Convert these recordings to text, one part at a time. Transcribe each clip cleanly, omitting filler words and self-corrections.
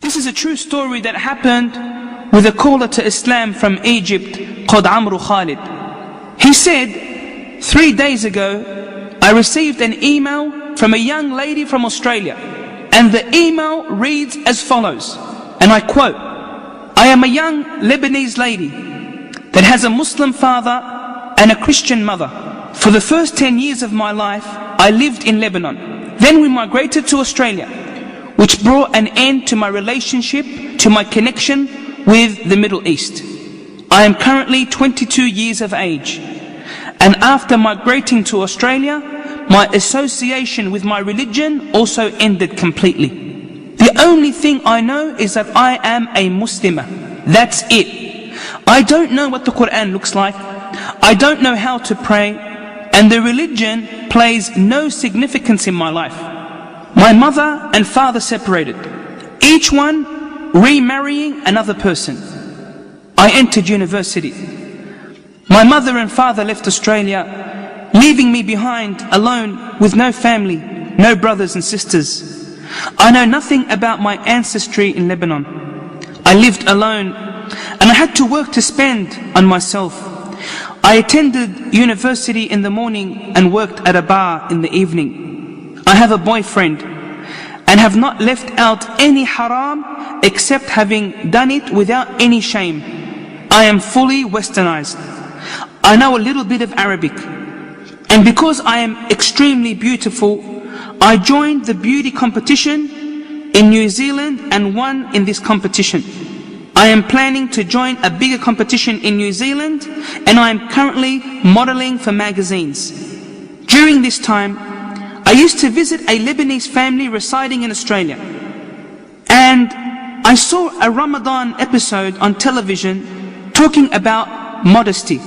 This is a true story that happened with a caller to Islam from Egypt called Amru Khalid. He said, 3 days ago, I received an email from a young lady from Australia. And the email reads as follows, and I quote, I am a young Lebanese lady that has a Muslim father and a Christian mother. For the first 10 years of my life, I lived in Lebanon. Then we migrated to Australia, which brought an end to my relationship, to my connection with the Middle East. I am currently 22 years of age. And after migrating to Australia, my association with my religion also ended completely. The only thing I know is that I am a Muslimah. That's it. I don't know what the Quran looks like. I don't know how to pray. And the religion plays no significance in my life. My mother and father separated, each one remarrying another person. I entered university. My mother and father left Australia, leaving me behind alone with no family, no brothers and sisters. I know nothing about my ancestry in Lebanon. I lived alone and I had to work to spend on myself. I attended university in the morning and worked at a bar in the evening. I have a boyfriend and have not left out any haram except having done it without any shame. I am fully westernized. I know a little bit of Arabic. And because I am extremely beautiful, I joined the beauty competition in New Zealand and won in this competition. I am planning to join a bigger competition in New Zealand, and I am currently modeling for magazines. During this time, I used to visit a Lebanese family residing in Australia. And I saw a Ramadan episode on television talking about modesty.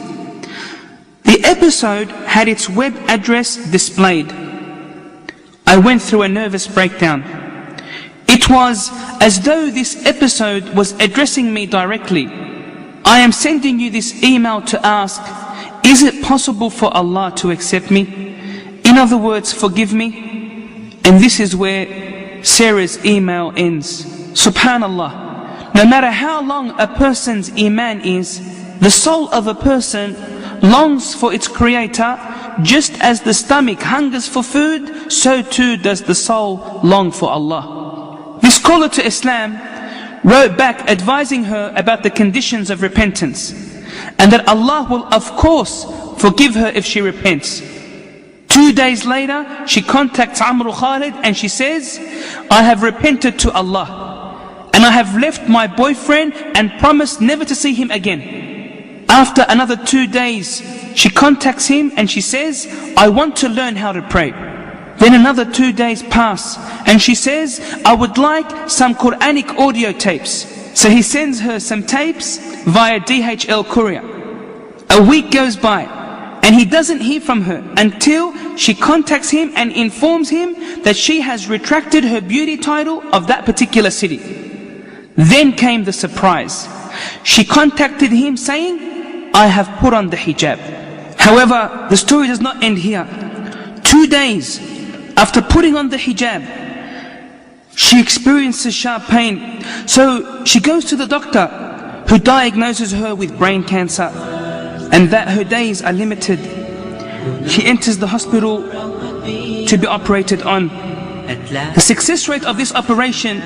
The episode had its web address displayed. I went through a nervous breakdown. It was as though this episode was addressing me directly. I am sending you this email to ask, is it possible for Allah to accept me? In other words, forgive me? And this is where Sarah's email ends. SubhanAllah, no matter how long a person's iman is, the soul of a person longs for its creator, just as the stomach hungers for food, so too does the soul long for Allah. This caller to Islam wrote back advising her about the conditions of repentance, and that Allah will of course forgive her if she repents. 2 days later, she contacts Amru Khalid and she says, I have repented to Allah, and I have left my boyfriend and promised never to see him again. After another 2 days, she contacts him and she says, I want to learn how to pray. Then another 2 days pass and she says, I would like some Quranic audio tapes. So he sends her some tapes via DHL courier. A week goes by and he doesn't hear from her until she contacts him and informs him that she has retracted her beauty title of that particular city. Then came the surprise. She contacted him saying, I have put on the hijab. However, the story does not end here. 2 days after putting on the hijab, she experiences sharp pain. So she goes to the doctor, who diagnoses her with brain cancer and that her days are limited. She enters the hospital to be operated on. The success rate of this operation,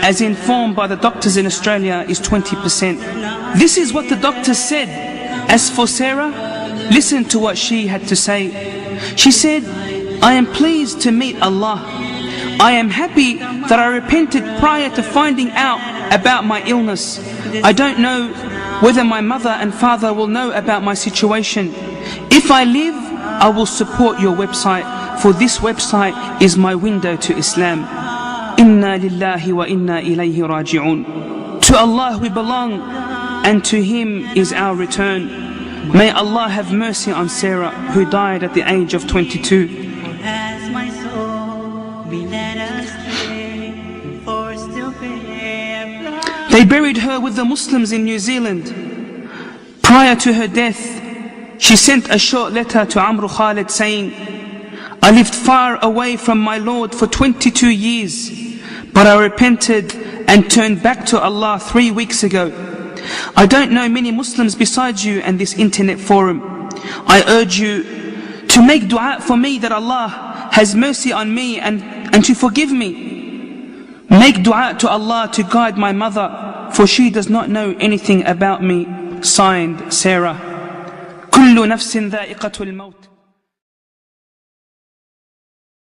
as informed by the doctors in Australia, is 20%. This is what the doctor said. As for Sarah, listen to what she had to say. She said, I am pleased to meet Allah. I am happy that I repented prior to finding out about my illness. I don't know whether my mother and father will know about my situation. If I live, I will support your website, for this website is my window to Islam. Inna lillahi wa inna ilayhi raji'un. To Allah we belong, and to Him is our return. May Allah have mercy on Sarah, who died at the age of 22. They buried her with the Muslims in New Zealand. Prior to her death, she sent a short letter to Amru Khalid saying, I lived far away from my Lord for 22 years, but I repented and turned back to Allah 3 weeks ago. I don't know many Muslims besides you and this internet forum. I urge you to make dua for me that Allah has mercy on me and to forgive me. Make dua to Allah to guide my mother, for she does not know anything about me. Signed, Sarah. كل نفس ذائقة الموت.